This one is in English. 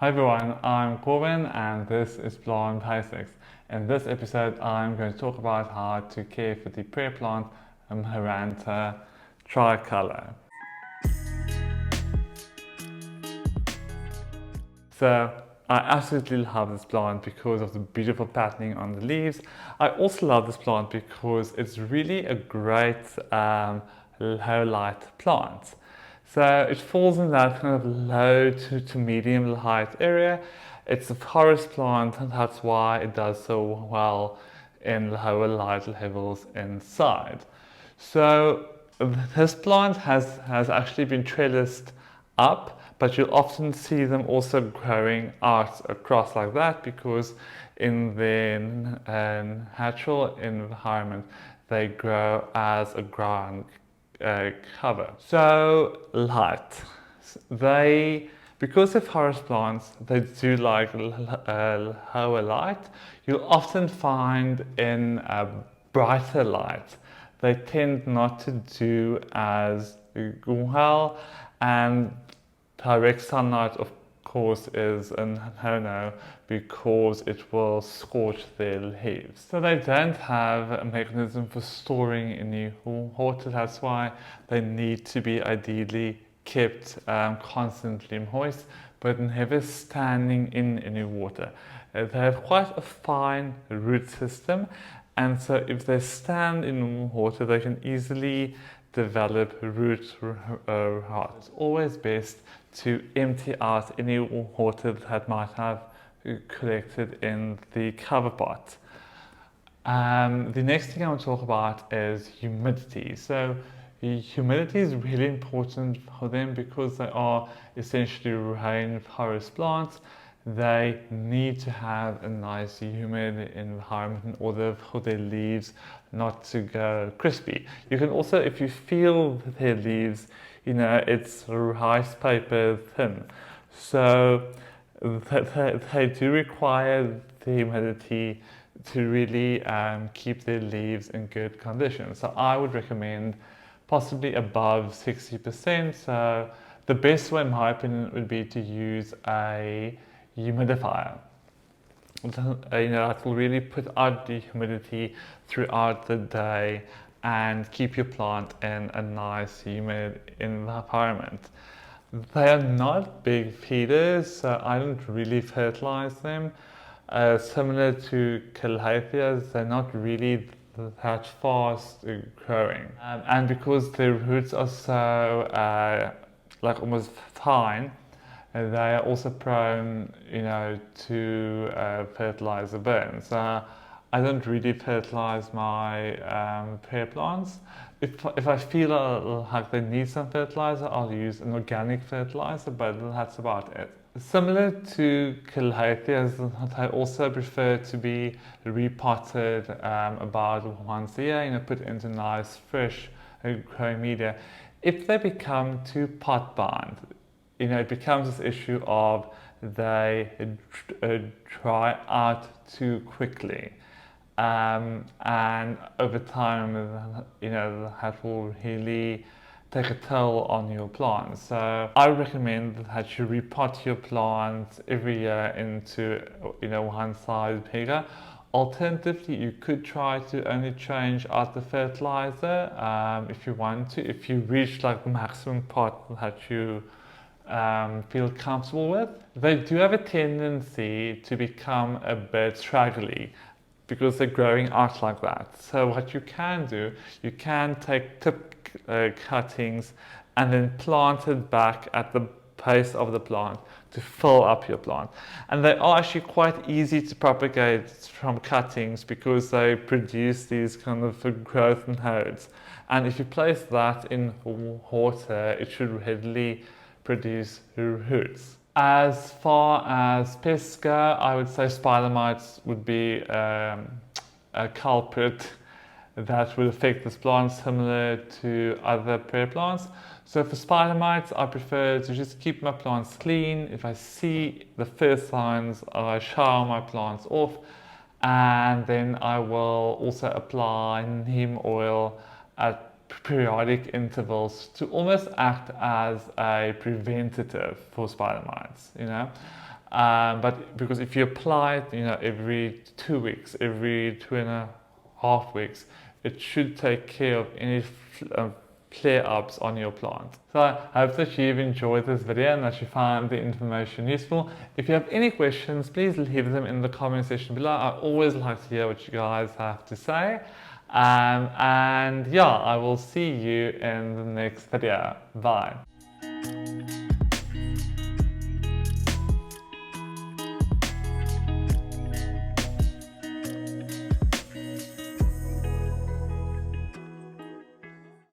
Hi everyone, I'm Corbin and this is Plant Basics. In this episode I'm going to talk about how to care for the prayer plant Maranta tricolor. So I absolutely love this plant because of the beautiful patterning on the leaves. I also love this plant because it's really a great low light plant. So it falls in that kind of low to medium height area. It's a forest plant and that's why it does so well in lower light levels inside. So this plant has actually been trellised up, but you'll often see them also growing out across like that because in the natural environment they grow as a ground cover. So light. They, because they're forest plants, they do like lower light. You'll often find in brighter light, they tend not to do as well, and direct sunlight, of course, is a no-no because it will scorch their leaves. So they don't have a mechanism for storing any water. That's why they need to be ideally kept constantly moist, but never standing in any water. They have quite a fine root system, and so if they stand in water, they can easily develop root rot. It's always best to empty out any water that might have collected in the cover pot. The next thing I want to talk about is humidity. So humidity is really important for them because they are essentially rainforest plants. They need to have a nice humid environment in order for their leaves not to go crispy. You can also, if you feel their leaves, it's rice paper thin. So they do require the humidity to really keep their leaves in good condition. So I would recommend possibly above 60%. So the best way, in my opinion, would be to use a humidifier. That will really put out the humidity throughout the day and keep your plant in a nice humid environment. They are not big feeders, so I don't really fertilize them. Similar to calatheas, they're not really that fast growing. And because their roots are so like almost fine, they are also prone, to fertilizer burn. So I don't really fertilize my pear plants. If I feel like they need some fertilizer, I'll use an organic fertilizer, but that's about it. Similar to calatheas, I also prefer to be repotted about once a year, put into nice fresh growing media. If they become too pot bound, it becomes this issue of they dry out too quickly. And over time, that will really take a toll on your plants. So I recommend that you repot your plants every year into, one size bigger. Alternatively, you could try to only change out the fertilizer if you want to. If you reach like the maximum pot that you feel comfortable with. They do have a tendency to become a bit straggly because they're growing out like that. So what you can do, you can take tip cuttings and then plant it back at the base of the plant to fill up your plant. And they are actually quite easy to propagate from cuttings because they produce these kind of growth nodes. And if you place that in water, it should readily produce roots. As far as pests go, I would say spider mites would be a culprit that would affect this plant similar to other pear plants. So for spider mites, I prefer to just keep my plants clean. If I see the first signs, I shower my plants off, and then I will also apply neem oil at periodic intervals to almost act as a preventative for spider mites. But because if you apply it, every 2 weeks, every 2.5 weeks, it should take care of any flare-ups on your plant. So I hope that you've enjoyed this video and that you found the information useful. If you have any questions, please leave them in the comment section below. I always like to hear what you guys have to say. And yeah, I will see you in the next video. Bye.